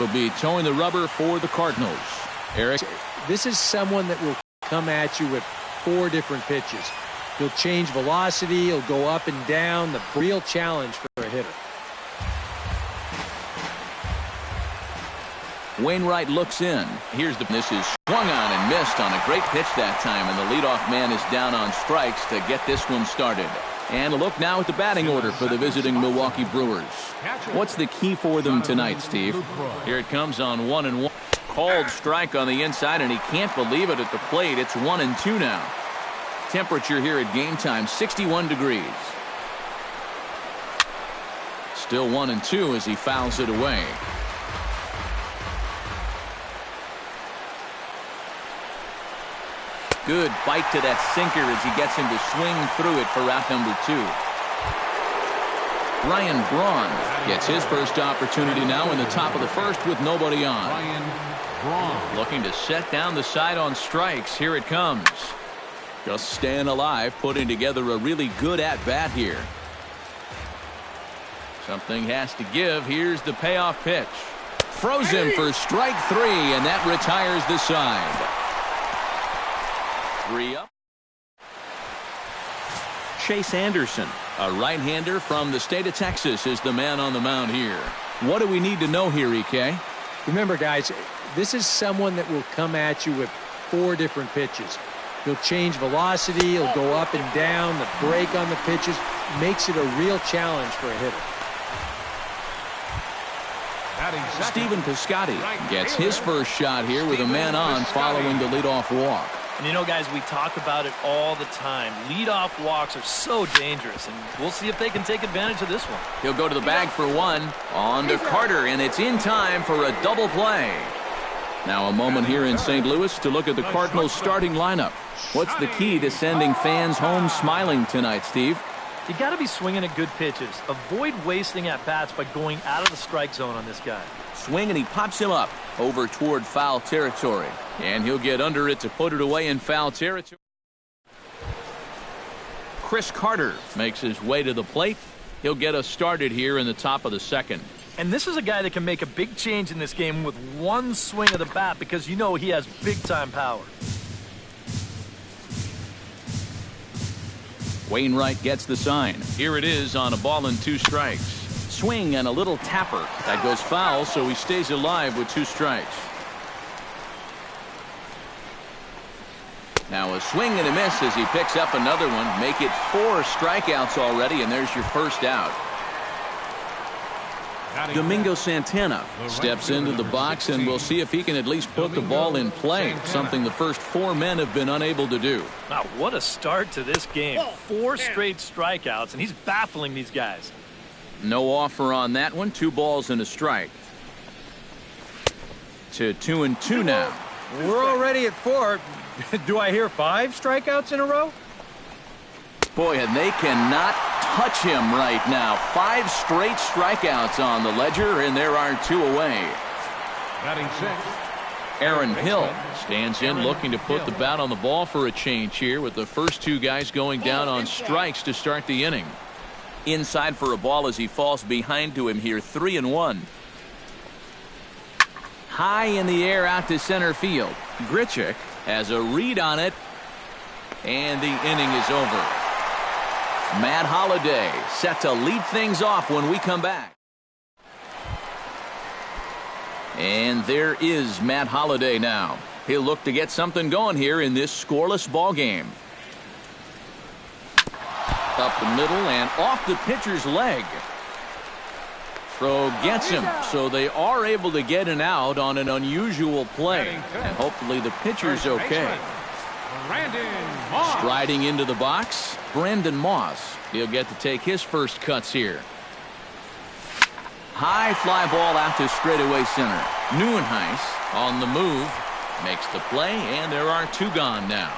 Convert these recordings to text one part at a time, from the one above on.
will be towing the rubber for the Cardinals. Eric? This is someone that will come at you with 4 different pitches. He'll change velocity. He'll go up and down. The real challenge for a hitter. Wainwright looks in. This is swung on and missed on a great pitch that time, and the leadoff man is down on strikes to get this one started. And a look now at the batting order for the visiting Milwaukee Brewers. What's the key for them tonight, Steve? Here it comes on 1-1. Called strike on the inside, and he can't believe it at the plate. It's 1-2 now. Temperature here at game time, 61 degrees. Still 1-2 as he fouls it away. Good bite to that sinker as he gets him to swing through it for out number 2. Ryan Braun gets his first opportunity now in the top of the first with nobody on. Looking to set down the side on strikes. Here it comes. Just staying alive, putting together a really good at-bat here. Something has to give. Here's the payoff pitch. Throws him for strike 3, and that retires the side. 3 up. Chase Anderson, a right-hander from the state of Texas, is the man on the mound here. What do we need to know here, EK? Remember, guys, this is someone that will come at you with 4 different pitches. He'll change velocity. He'll go up and down. The break on the pitches makes it a real challenge for a hitter. Stephen Piscotty gets his first shot here with a man on following the leadoff walk. And you know, guys, we talk about it all the time. Leadoff walks are so dangerous, and we'll see if they can take advantage of this one. He'll go to the bag for 1. On to Carter, and it's in time for a double play. Now a moment here in St. Louis to look at the Cardinals' starting lineup. What's the key to sending fans home smiling tonight, Steve? You got to be swinging at good pitches. Avoid wasting at-bats by going out of the strike zone on this guy. Swing, and he pops him up over toward foul territory. And he'll get under it to put it away in foul territory. Chris Carter makes his way to the plate. He'll get us started here in the top of the second. And this is a guy that can make a big change in this game with 1 swing of the bat, because you know he has big-time power. Wainwright gets the sign. Here it is on a ball and 2 strikes. Swing and a little tapper. That goes foul, so he stays alive with 2 strikes. Now a swing and a miss as he picks up another one. Make it 4 strikeouts already, and there's your first out. Domingo Santana steps into the box, and we'll see if he can at least put the ball in play, something the first 4 men have been unable to do. Wow, what a start to this game. 4 straight strikeouts, and he's baffling these guys. No offer on that one. 2 balls and a strike. To 2-2 now. We're already at 4. Do I hear 5 strikeouts in a row? Boy, and they cannot touch him right now. 5 straight strikeouts on the ledger, and there are 2 away. Aaron Hill stands in, looking to put the bat on the ball for a change here, with the first 2 guys going down on strikes to start the inning. Inside for a ball as he falls behind to him here. 3-1. High in the air out to center field. Grichuk has a read on it, and the inning is over. Matt Holliday set to lead things off when we come back. And there is Matt Holliday now. He'll look to get something going here in this scoreless ball game. Up the middle and off the pitcher's leg. Throw gets him, so they are able to get an out on an unusual play. And hopefully the pitcher's okay. Striding into the box, Brandon Moss. He'll get to take his first cuts here. High fly ball out to straightaway center. Neuenhuis on the move. Makes the play, and there are 2 gone now.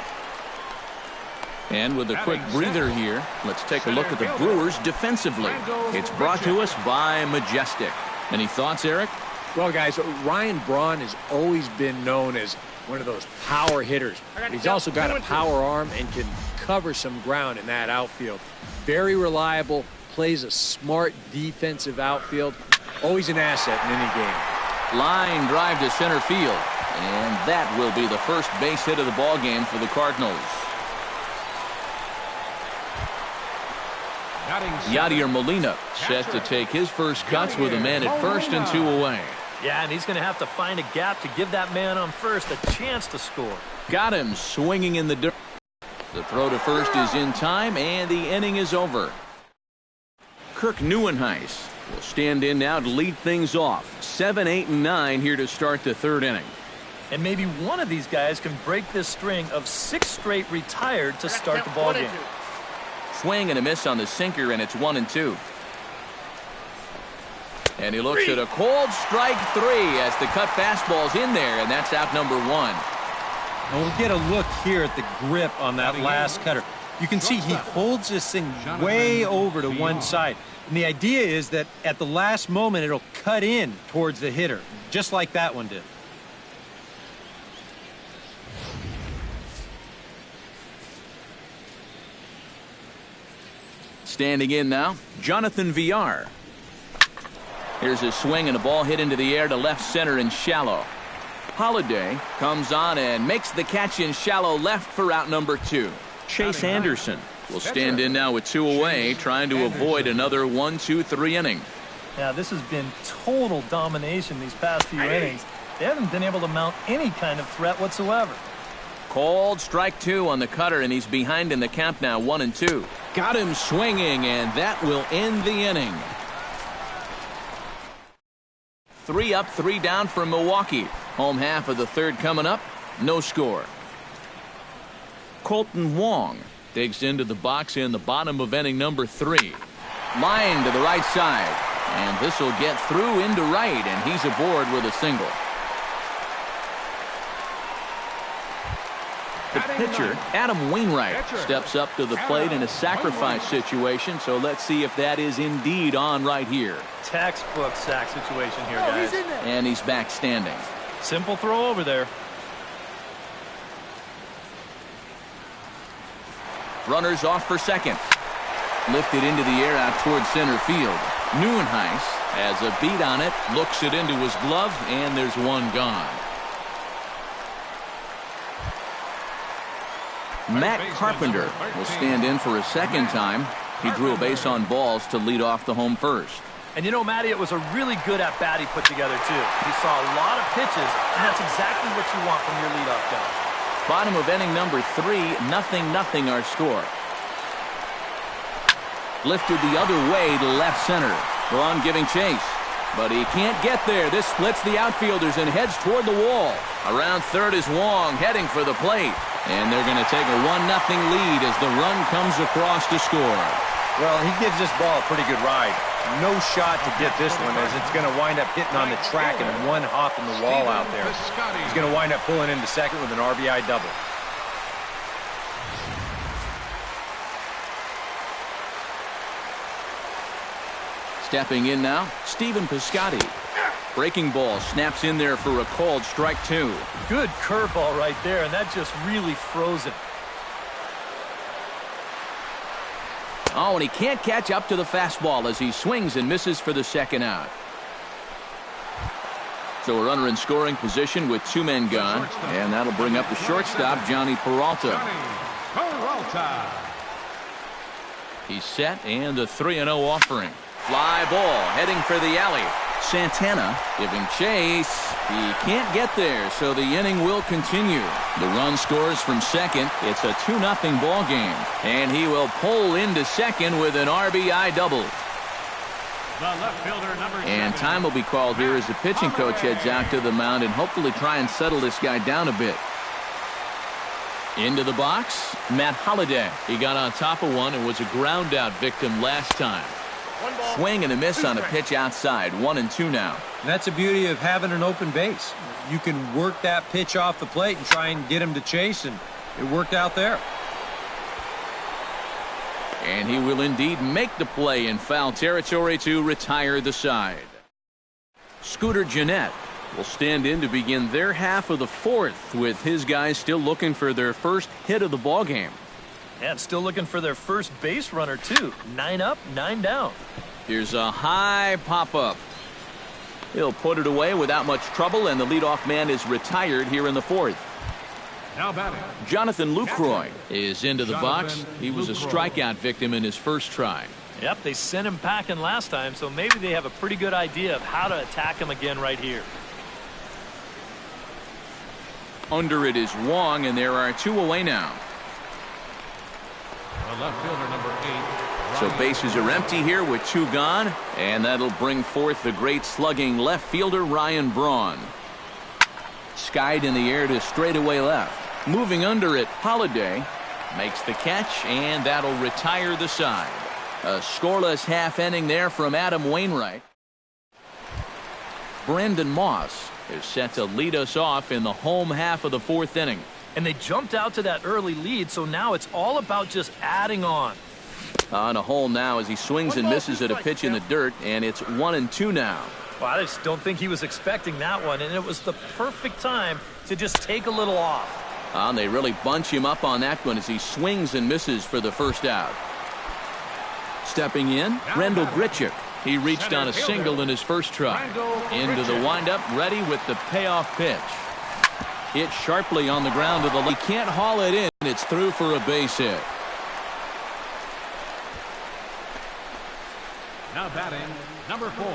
And with a quick breather here, let's take a look at the Brewers defensively. It's brought to us by Majestic. Any thoughts, Eric? Well, guys, Ryan Braun has always been known as one of those power hitters. He's also got a power arm and can cover some ground in that outfield. Very reliable, plays a smart defensive outfield. Always an asset in any game. Line drive to center field. And that will be the first base hit of the ball game for the Cardinals. Yadier Molina set to take his first cuts with a man at first and 2 away. Yeah, and he's going to have to find a gap to give that man on first a chance to score. Got him swinging in the dirt. The throw to first is in time, and the inning is over. Kirk Neuenhuis will stand in now to lead things off. 7, 8, and 9 here to start the third inning. And maybe one of these guys can break this string of 6 straight retired to start the ball game. Swing and a miss on the sinker, and it's 1-2. And he looks at a cold strike 3 as the cut fastball's in there, and that's out number 1. And we'll get a look here at the grip on that last cutter. You can see he holds this thing way over to one side. And the idea is that at the last moment, it'll cut in towards the hitter, just like that one did. Standing in now, Jonathan Villar. Here's a swing and a ball hit into the air to left center and shallow. Holiday comes on and makes the catch in shallow left for out number 2. Chase Anderson will stand in now with 2 away, trying to avoid another 1-2-3 inning. Yeah, this has been total domination these past few innings. They haven't been able to mount any kind of threat whatsoever. Called strike 2 on the cutter, and he's behind in the count now, 1-2. Got him swinging, and that will end the inning. 3 up, 3 down for Milwaukee. Home half of the third coming up. No score. Colton Wong digs into the box in the bottom of inning number 3. Line to the right side. And this will get through into right, and he's aboard with a single. The pitcher, Adam Wainwright, steps up to the plate in a sacrifice situation, so let's see if that is indeed on right here. Textbook sack situation here, guys. And he's back standing. Simple throw over there. Runners off for second. Lifted into the air out towards center field. Neuenhuis has a beat on it, looks it into his glove, and there's one gone. Matt Carpenter will stand in for a second time. He drew a base on balls to lead off the home first. And you know, Matty, it was a really good at-bat he put together, too. He saw a lot of pitches, and that's exactly what you want from your leadoff guy. Bottom of inning number 3, 0-0 our score. Lifted the other way to left center. Braun giving chase. But he can't get there. This splits the outfielders and heads toward the wall. Around third is Wong heading for the plate. And they're going to take a 1-0 lead as the run comes across to score. Well, he gives this ball a pretty good ride. No shot to get this one, as it's going to wind up hitting on the track and one hop in the wall out there. He's going to wind up pulling into second with an RBI double. Stepping in now, Stephen Piscotty. Breaking ball snaps in there for a called strike 2. Good curveball right there, and that just really froze it. Oh, and he can't catch up to the fastball as he swings and misses for the second out. So a runner in scoring position with 2 men gone, and that'll bring up the shortstop, Johnny Peralta. He's set, and a 3-0 offering. Fly ball heading for the alley. Santana giving chase. He can't get there, so the inning will continue. The run scores from second. It's a 2-0 ball game, and he will pull into second with an RBI double. And time will be called here as the pitching coach heads out to the mound and hopefully try and settle this guy down a bit. Into the box, Matt Holiday. He got on top of one and was a ground out victim last time. Swing and a miss on a pitch outside. 1-2 now. And that's the beauty of having an open base. You can work that pitch off the plate and try and get him to chase, and it worked out there. And he will indeed make the play in foul territory to retire the side. Scooter Gennett will stand in to begin their half of the fourth, with his guys still looking for their first hit of the ball game. And still looking for their first base runner, too. 9 up, 9 down. Here's a high pop-up. He'll put it away without much trouble, and the leadoff man is retired here in the fourth. Now batting, Jonathan Lucroy is into the box. He was a strikeout victim in his first try. Yep, they sent him packing last time, so maybe they have a pretty good idea of how to attack him again right here. Under it is Wong, and there are 2 away now. the left fielder, number 8. So bases are empty here with 2 gone, and that'll bring forth the great slugging left fielder Ryan Braun. Skied in the air to straightaway left. Moving under it, Holiday makes the catch, and that'll retire the side. A scoreless half inning there from Adam Wainwright. Brandon Moss is set to lead us off in the home half of the 4th inning. And they jumped out to that early lead, so now it's all about just adding on. On a hole now as he swings and misses at a pitch in the dirt, and it's 1-2 now. Well, I just don't think he was expecting that one, and it was the perfect time to just take a little off. And they really bunch him up on that one as he swings and misses for the first out. Stepping in, Rendell Grichuk. He reached on a single in his first try. Into the windup, ready with the payoff pitch. Hit sharply on the ground to the left. He can't haul it in. It's through for a base hit. Now batting, number 4.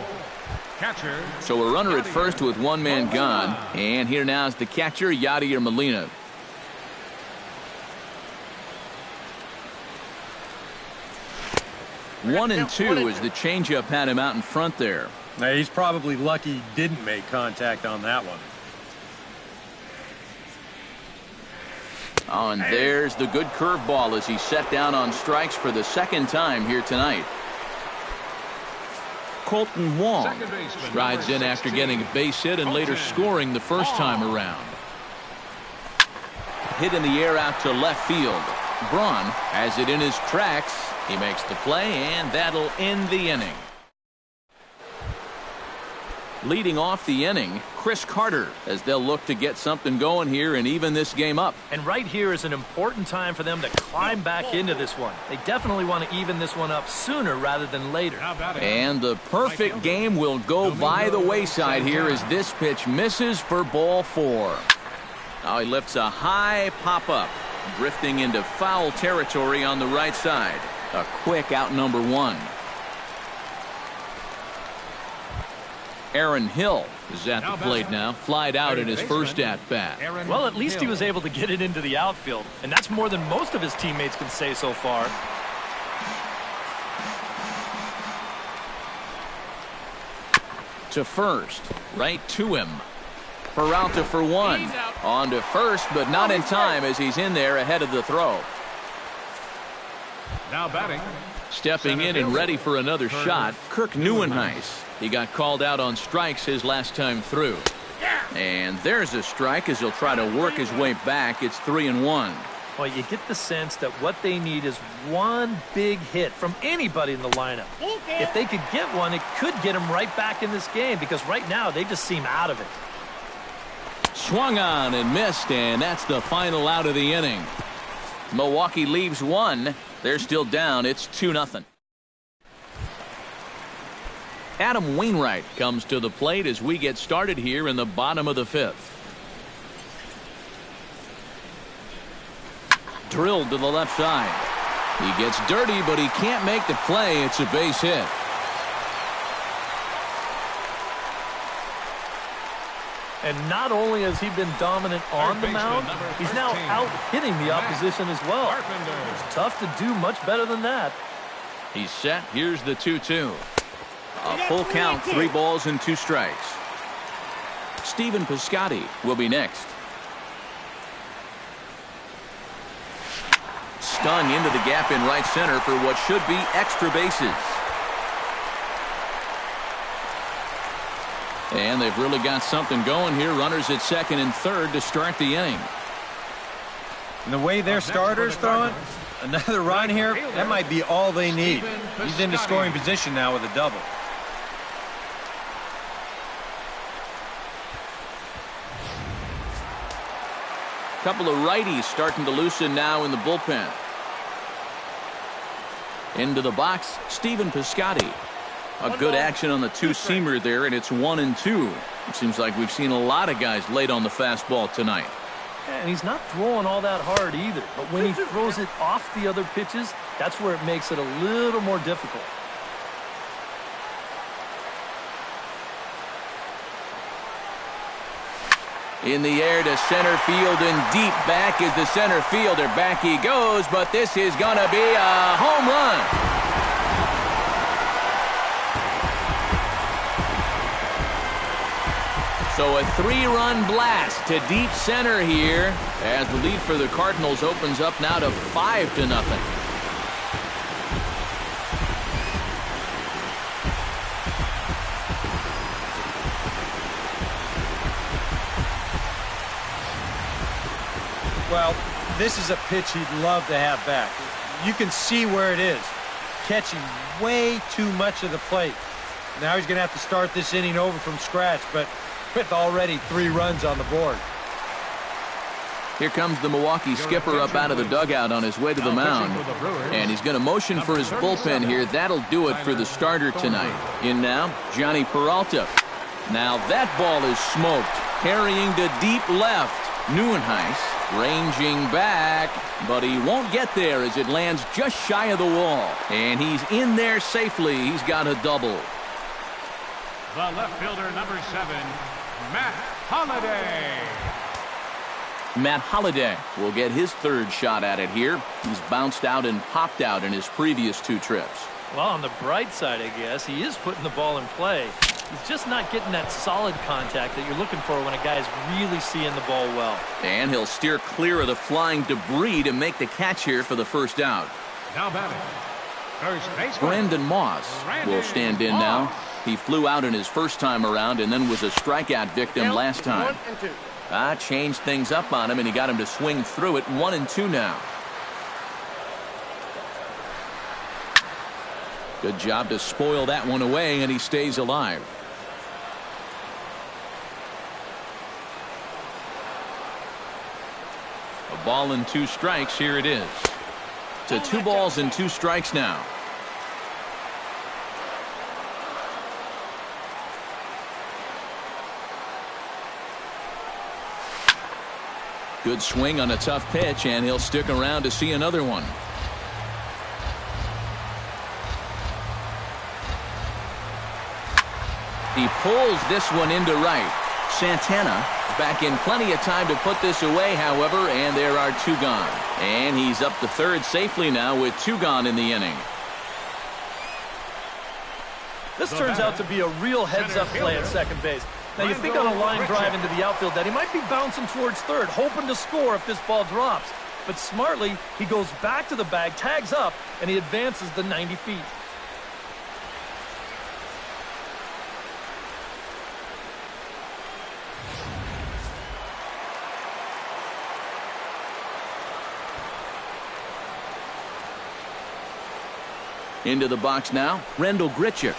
Catcher. So a runner at first with 1 man gone. And here now is the catcher, Yadier Molina. One and 2 as the changeup had him out in front there. Now, he's probably lucky he didn't make contact on that one. Oh, and there's the good curveball as he set down on strikes for the 2nd time here tonight. Colton Wong strides in after getting a base hit and later scoring the first time around. Hit in the air out to left field. Braun has it in his tracks. He makes the play, and that'll end the inning. Leading off the inning, Chris Carter, as they'll look to get something going here and even this game up. And right here is an important time for them to climb back into this one. They definitely want to even this one up sooner rather than later. And the perfect game will go by the wayside here as this pitch misses for ball 4. Now he lifts a high pop-up, drifting into foul territory on the right side. A quick out number 1. Aaron Hill is at the plate now. Flied out in his first at-bat. Well, at least he was able to get it into the outfield, and that's more than most of his teammates can say so far. To first, right to him. Peralta for 1. On to first, but not in time as he's in there ahead of the throw. Now batting. Stepping in and ready for another shot, Kirk Neuenhuis. He got called out on strikes his last time through. And there's a strike as he'll try to work his way back. It's 3-1. Well, you get the sense that what they need is one big hit from anybody in the lineup. If they could get one, it could get them right back in this game because right now they just seem out of it. Swung on and missed, and that's the final out of the inning. Milwaukee leaves 1. They're still down. It's 2-0. Adam Wainwright comes to the plate as we get started here in the bottom of the 5th. Drilled to the left side. He gets dirty, but he can't make the play. It's a base hit. And not only has he been dominant on the mound, he's now out hitting the opposition as well. It's tough to do much better than that. He's set. Here's the 2-2. A full count, 3 balls and 2 strikes. Stephen Piscotty will be next. Stung into the gap in right center for what should be extra bases. And they've really got something going here. Runners at 2nd and 3rd to start the inning. And the way their starter's throwing, another run here, that might be all they need. He's into scoring position now with a double. Couple of righties starting to loosen now in the bullpen. Into the box, Stephen Piscotty. A good action on the two-seamer there, and it's 1-2. It seems like we've seen a lot of guys late on the fastball tonight. And he's not throwing all that hard either. But when he throws it off the other pitches, that's where it makes it a little more difficult. In the air to center field and deep back is the center fielder. Back he goes, but this is going to be a home run. So a 3-run blast to deep center here as the lead for the Cardinals opens up now to 5-0. Well, this is a pitch he'd love to have back. You can see where it is. Catching way too much of the plate. Now he's going to have to start this inning over from scratch, but with already 3 runs on the board. Here comes the Milwaukee skipper up out of the dugout on his way to the mound. And he's going to motion for his bullpen here. That'll do it for the starter tonight. In now, Johnny Peralta. Now that ball is smoked. Carrying to deep left. Neuenhuis ranging back, but he won't get there as it lands just shy of the wall. And he's in there safely. He's got a double. The left fielder, number 7, Matt Holliday. Matt Holliday will get his 3rd shot at it here. He's bounced out and popped out in his previous 2 trips. Well, on the bright side, I guess, he is putting the ball in play. He's just not getting that solid contact that you're looking for when a guy's really seeing the ball well. And he'll steer clear of the flying debris to make the catch here for the first out. Now batting, first baseman Brandon Moss will stand in now. He flew out in his first time around and then was a strikeout victim last time. Changed things up on him, and he got him to swing through it. 1-2 now. Good job to spoil that one away, and he stays alive. A ball and 2 strikes. Here it is. To 2 balls and 2 strikes now. Good swing on a tough pitch, and he'll stick around to see another one. He pulls this one into right. Santana back in plenty of time to put this away, however, and there are 2 gone. And he's up to 3rd safely now with 2 gone in the inning. This turns out to be a real heads-up play at second base. Now, you think on a line drive into the outfield that he might be bouncing towards 3rd, hoping to score if this ball drops. But smartly, he goes back to the bag, tags up, and he advances the 90 feet. Into the box now, Rendell Grichuk.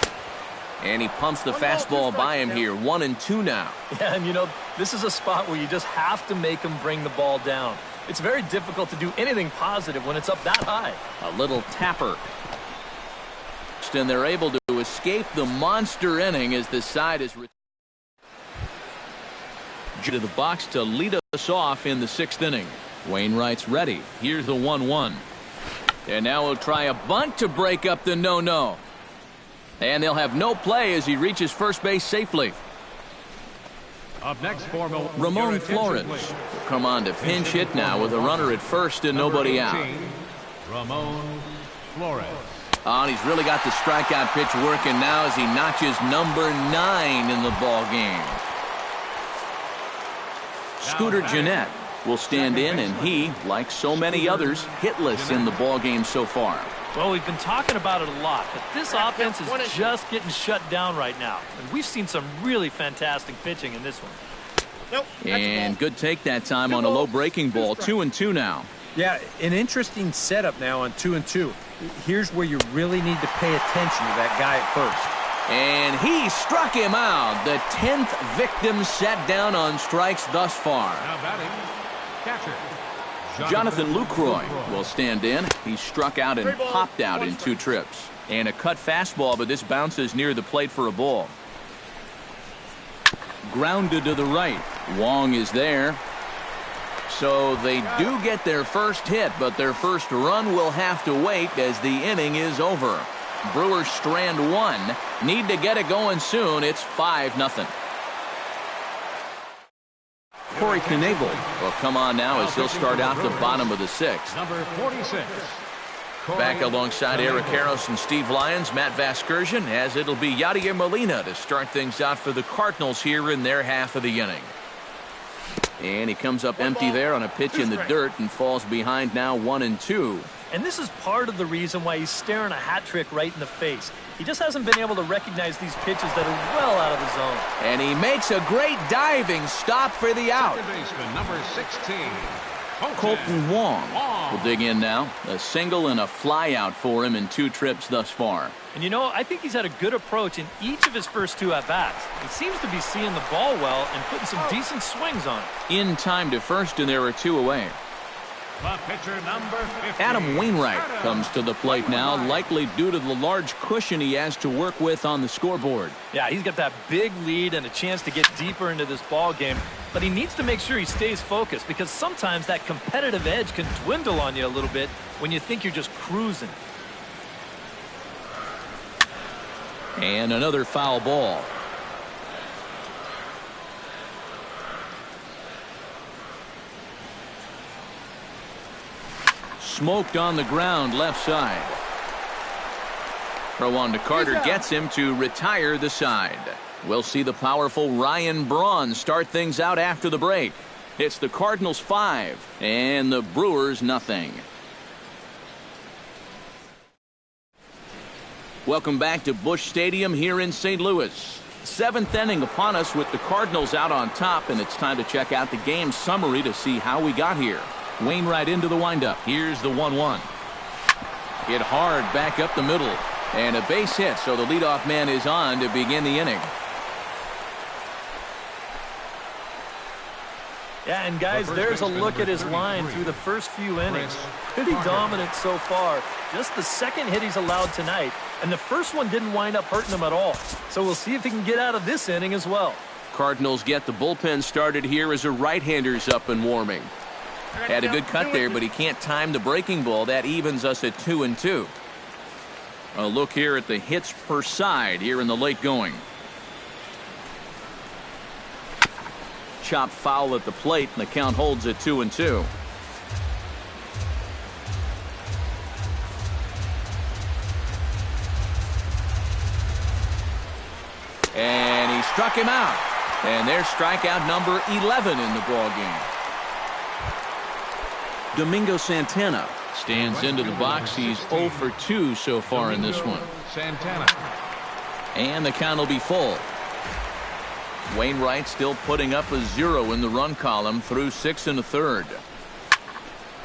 And he pumps the fastball by him here. 1-2 now. Yeah, and you know, this is a spot where you just have to make him bring the ball down. It's very difficult to do anything positive when it's up that high. A little tapper. And they're able to escape the monster inning as the side is to the box to lead us off in the 6th inning. Wainwright's ready. Here's the 1-1. And now we'll try a bunt to break up the no-no. And they'll have no play as he reaches first base safely. Up next for Ramon Flores will come on to pinch hit now with a runner at first and nobody out. Ramon Flores. Oh, and he's really got the strikeout pitch working now as he notches number 9 in the ball game. Scooter Gennett will stand in, and he, like so many others, hitless in the ball game so far. Well, we've been talking about it a lot, but this offense is just getting shut down right now. And we've seen some really fantastic pitching in this one. And good take that time on a low breaking ball. 2-2 now. Yeah, an interesting setup now on 2-2. Here's where you really need to pay attention to that guy at first. And he struck him out. The 10th victim set down on strikes thus far. Now batting, catcher, Jonathan Lucroy will stand in. He struck out and popped out in 2 trips. And a cut fastball, but this bounces near the plate for a ball. Grounded to the right. Wong is there. So they do get their first hit, but their first run will have to wait as the inning is over. Brewers strand 1. Need to get it going soon. It's 5-0. Corey Knebel will come on now as he'll start out the bottom of the 6th. Number 46. Back alongside Eric Harris and Steve Lyons, Matt Vasgersian, as it'll be Yadier Molina to start things out for the Cardinals here in their half of the inning. And he comes up empty there on a pitch in the dirt and falls behind now 1-2. And this is part of the reason why he's staring a hat trick right in the face. He just hasn't been able to recognize these pitches that are well out of the zone. And he makes a great diving stop for the out. Second baseman, number 16. Colton Wong will dig in now. A single and a fly out for him in 2 trips thus far. And you know, I think he's had a good approach in each of his first 2 at-bats. He seems to be seeing the ball well and putting some decent swings on it. In time to first, and there are 2 away. The pitcher, number 50. Adam Wainwright comes to the plate now, likely due to the large cushion he has to work with on the scoreboard. Yeah, he's got that big lead and a chance to get deeper into this ball game, but he needs to make sure he stays focused because sometimes that competitive edge can dwindle on you a little bit when you think you're just cruising. And another foul ball. Smoked on the ground left side. Throw on to Carter gets him to retire the side. We'll see the powerful Ryan Braun start things out after the break. It's the Cardinals 5 and the Brewers nothing. Welcome back to Busch Stadium here in St. Louis. 7th inning upon us with the Cardinals out on top, and it's time to check out the game summary to see how we got here. Wainwright into the windup. Here's the 1-1. Hit hard back up the middle. And a base hit, so the leadoff man is on to begin the inning. Yeah, and guys, there's a look at his line through the first few innings. Pretty dominant so far. Just the second hit he's allowed tonight, and the first one didn't wind up hurting him at all. So we'll see if he can get out of this inning as well. Cardinals get the bullpen started here as a right-hander's up and warming. Had a good cut there, but he can't time the breaking ball. That evens us at 2-2. A look here at the hits per side here in the late going. Chopped foul at the plate, and the count holds at 2-2. And he struck him out. And there's strikeout number 11 in the ball game. Domingo Santana stands into the box. He's 0 for 2 so far in this one. Santana. And the count will be full. Wainwright still putting up a 0 in the run column through 6 1/3.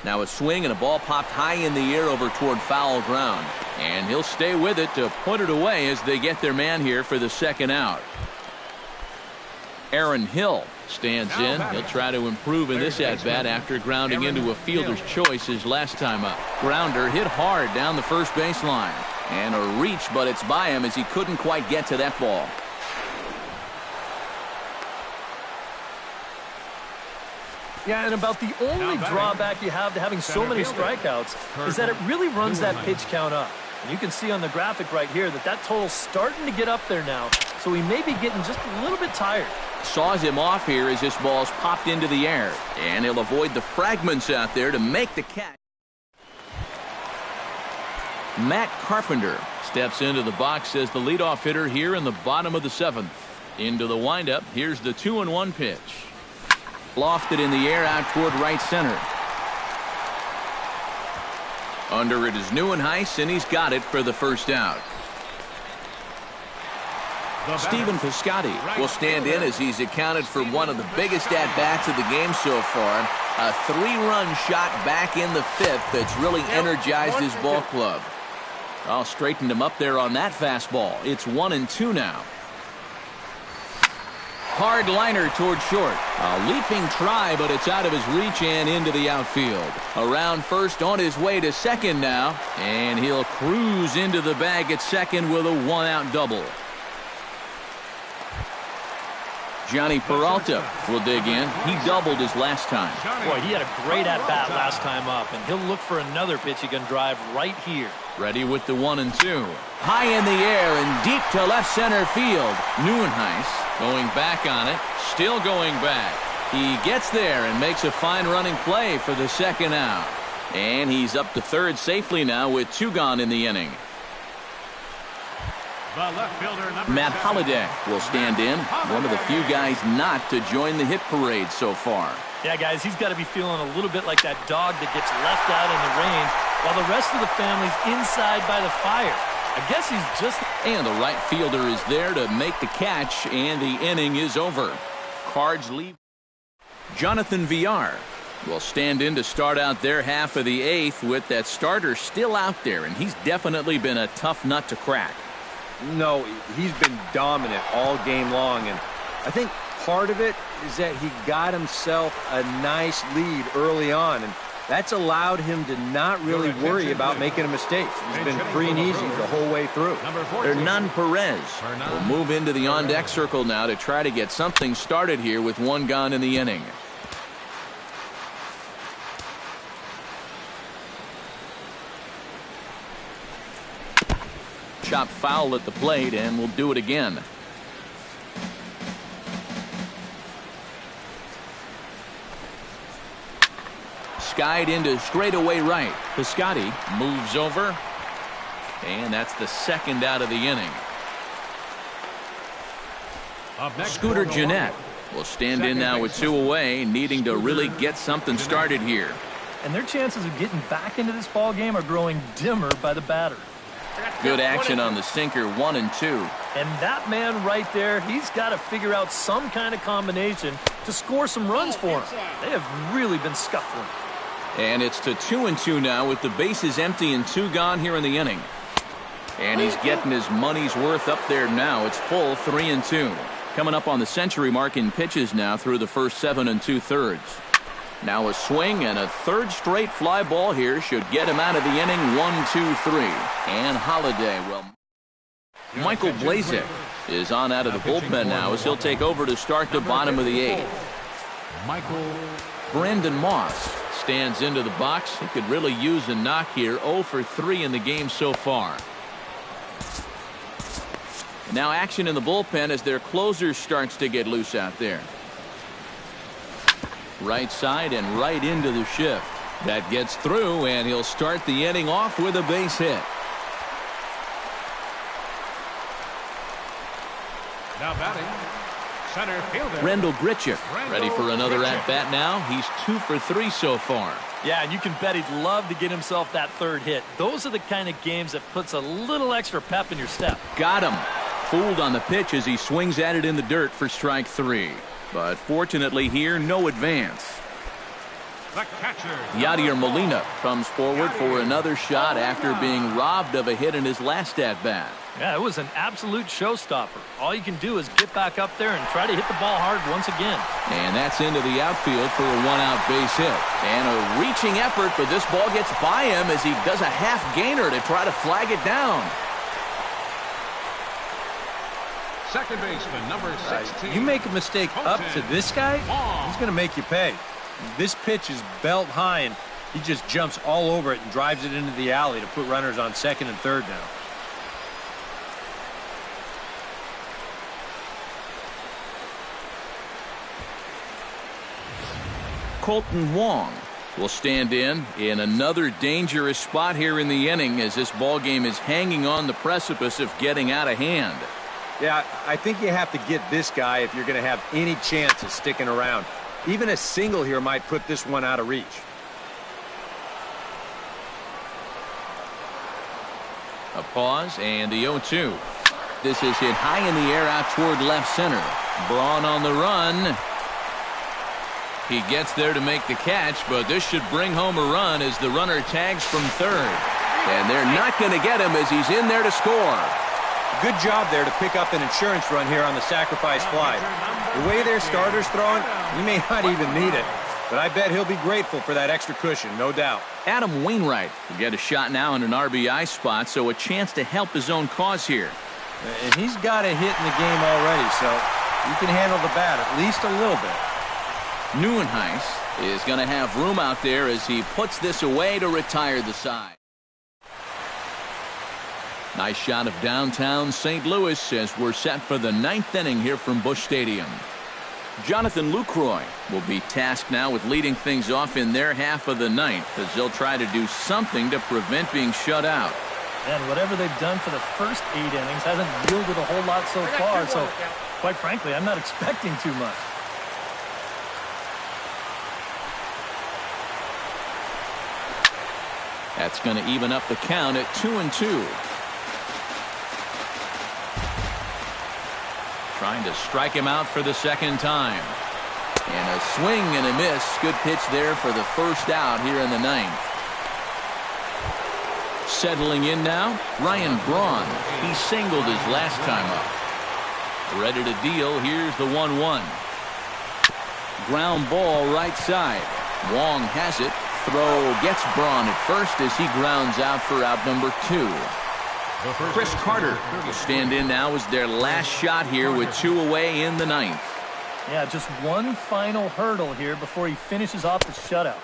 Now a swing and a ball popped high in the air over toward foul ground. And he'll stay with it to put it away as they get their man here for the second out. Aaron Hill stands in. He'll try to improve in this at-bat after grounding into a fielder's choice his last time up. Grounder hit hard down the first baseline. And a reach, but it's by him as he couldn't quite get to that ball. Yeah, and about the only drawback you have to having so many strikeouts is that it really runs that pitch count up. And you can see on the graphic right here that total's starting to get up there now, so he may be getting just a little bit tired. Saws him off here as this ball's popped into the air. And he'll avoid the fragments out there to make the catch. Matt Carpenter steps into the box as the leadoff hitter here in the bottom of the 7th. Into the windup. Here's the 2-1 pitch. Lofted in the air out toward right center. Under it is Neuenhuis, and he's got it for the first out. Stephen Piscotty will stand in as he's accounted for one of the biggest at-bats of the game so far. A 3-run shot back in the 5th that's really energized his ball club. I'll straighten him up there on that fastball. It's 1-2 now. Hard liner toward short. A leaping try, but it's out of his reach and into the outfield. Around first, on his way to second now. And he'll cruise into the bag at second with a one-out double. Johnny Peralta will dig in. He doubled his last time. Boy, he had a great at-bat last time up, and he'll look for another pitch he can drive right here. Ready with the 1-2. High in the air and deep to left center field. Neuenhuis going back on it. Still going back. He gets there and makes a fine running play for the second out. And he's up to third safely now with 2 gone in the inning. Matt Holliday will stand in. One of the few guys not to join the hit parade so far. Yeah, guys, he's got to be feeling a little bit like that dog that gets left out in the rain while the rest of the family's inside by the fire. I guess he's just... And the right fielder is there to make the catch, and the inning is over. Cards leave. Jonathan Villar will stand in to start out their half of the 8th with that starter still out there, and he's definitely been a tough nut to crack. No, he's been dominant all game long, and I think part of it is that he got himself a nice lead early on, and that's allowed him to not really worry about making a mistake. He's been free and easy the whole way through. Hernan Perez will move into the on-deck circle now to try to get something started here with 1 gone in the inning. Chop foul at the plate, and we'll do it again. Skied into straightaway right. Piscotty moves over, and that's the second out of the inning. Scooter Gennett will stand in now with 2 away, needing to really get something started here. And their chances of getting back into this ball game are growing dimmer by the batter. Good action on the sinker, 1-2. And that man right there, he's got to figure out some kind of combination to score some runs for him. They have really been scuffling. And it's to 2-2 now with the bases empty and 2 gone here in the inning. And he's getting his money's worth up there now. It's full 3-2. Coming up on the century mark in pitches now through the first 7 2/3. Now a swing and a third straight fly ball here should get him out of the inning. 1-2-3. And Holliday, well, Michael Blazek is on out of the bullpen now as he'll take over to start the bottom of the 8th. Brandon Moss stands into the box. He could really use a knock here. 0 for 3 in the game so far. Now action in the bullpen as their closer starts to get loose out there. Right side and right into the shift. That gets through, and he'll start the inning off with a base hit. Now batting, center fielder Rendell Grichuk ready for another at-bat now. He's 2 for 3 so far. Yeah, and you can bet he'd love to get himself that third hit. Those are the kind of games that puts a little extra pep in your step. Got him. Fooled on the pitch as he swings at it in the dirt for strike 3. But fortunately here, no advance. the catcher. Yadier Molina comes forward for another shot after being robbed of a hit in his last at-bat. Yeah, it was an absolute showstopper. All you can do is get back up there and try to hit the ball hard once again. And that's into the outfield for a one-out base hit. And a reaching effort, but this ball gets by him as he does a half-gainer to try to flag it down. Second baseman, number 16. You make a mistake up to this guy, he's going to make you pay. This pitch is belt high, and he just jumps all over it and drives it into the alley to put runners on second and third now. Colton Wong will stand in another dangerous spot here in the inning as this ball game is hanging on the precipice of getting out of hand. Yeah, I think you have to get this guy if you're going to have any chance of sticking around. Even a single here might put this one out of reach. A pause and the 0-2. This is hit high in the air out toward left center. Braun on the run. He gets there to make the catch, but this should bring home a run as the runner tags from third. And they're not going to get him as he's in there to score. Good job there to pick up an insurance run here on the sacrifice fly. The way their starter's throwing, he may not even need it. But I bet he'll be grateful for that extra cushion, no doubt. Adam Wainwright will get a shot now in an RBI spot, so a chance to help his own cause here. And he's got a hit in the game already, so he can handle the bat at least a little bit. Neuenhuis is going to have room out there as he puts this away to retire the side. Nice shot of downtown St. Louis as we're set for the 9th inning here from Busch Stadium. Jonathan Lucroy will be tasked now with leading things off in their half of the 9th as they'll try to do something to prevent being shut out. And whatever they've done for the first 8 innings hasn't yielded a whole lot so far, so quite frankly, I'm not expecting too much. That's going to even up the count at 2-2. Trying to strike him out for the second time. And a swing and a miss. Good pitch there for the first out here in the 9th. Settling in now, Ryan Braun. He singled his last time up. Ready to deal. Here's the 1-1. Ground ball right side. Wong has it. Throw gets Braun at first as he grounds out for out number 2. Chris Carter will stand in now as their last shot here with 2 away in the 9th. Yeah, just one final hurdle here before he finishes off the shutout.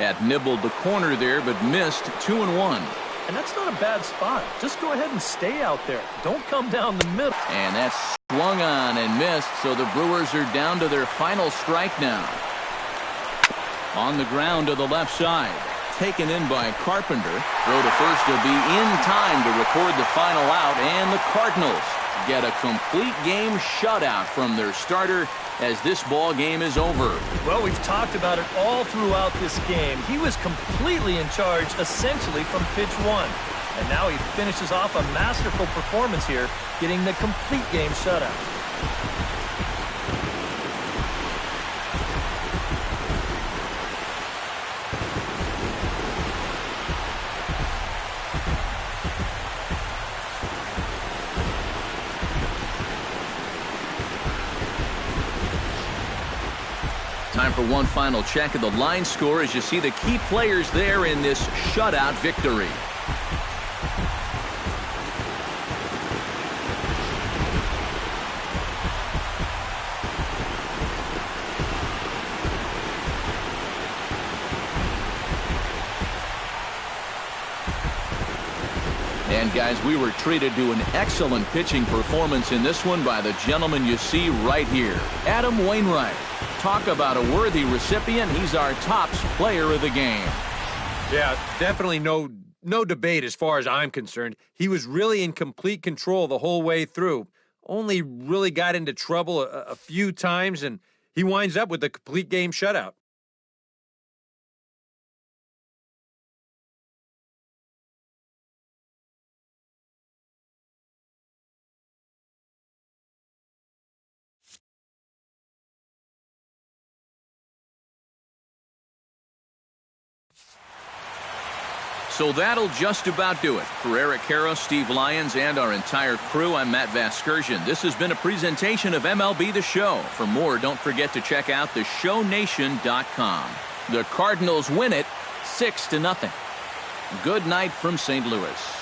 Had nibbled the corner there but missed 2-1. And that's not a bad spot. Just go ahead and stay out there. Don't come down the middle. And that's swung on and missed, so the Brewers are down to their final strike now. On the ground to the left side. Taken in by Carpenter. Throw to first will be in time to record the final out, and the Cardinals get a complete game shutout from their starter as this ball game is over. Well, we've talked about it all throughout this game. He was completely in charge essentially from pitch 1. And now he finishes off a masterful performance here, getting the complete game shutout. Time for one final check of the line score as you see the key players there in this shutout victory. And guys, we were treated to an excellent pitching performance in this one by the gentleman you see right here, Adam Wainwright. Talk about a worthy recipient. He's our tops player of the game. Yeah, definitely no debate as far as I'm concerned. He was really in complete control the whole way through. Only really got into trouble a few times, and he winds up with a complete game shutout. So that'll just about do it. For Eric Karros, Steve Lyons, and our entire crew, I'm Matt Vasgersian. This has been a presentation of MLB The Show. For more, don't forget to check out theshownation.com. The Cardinals win it 6-0. Good night from St. Louis.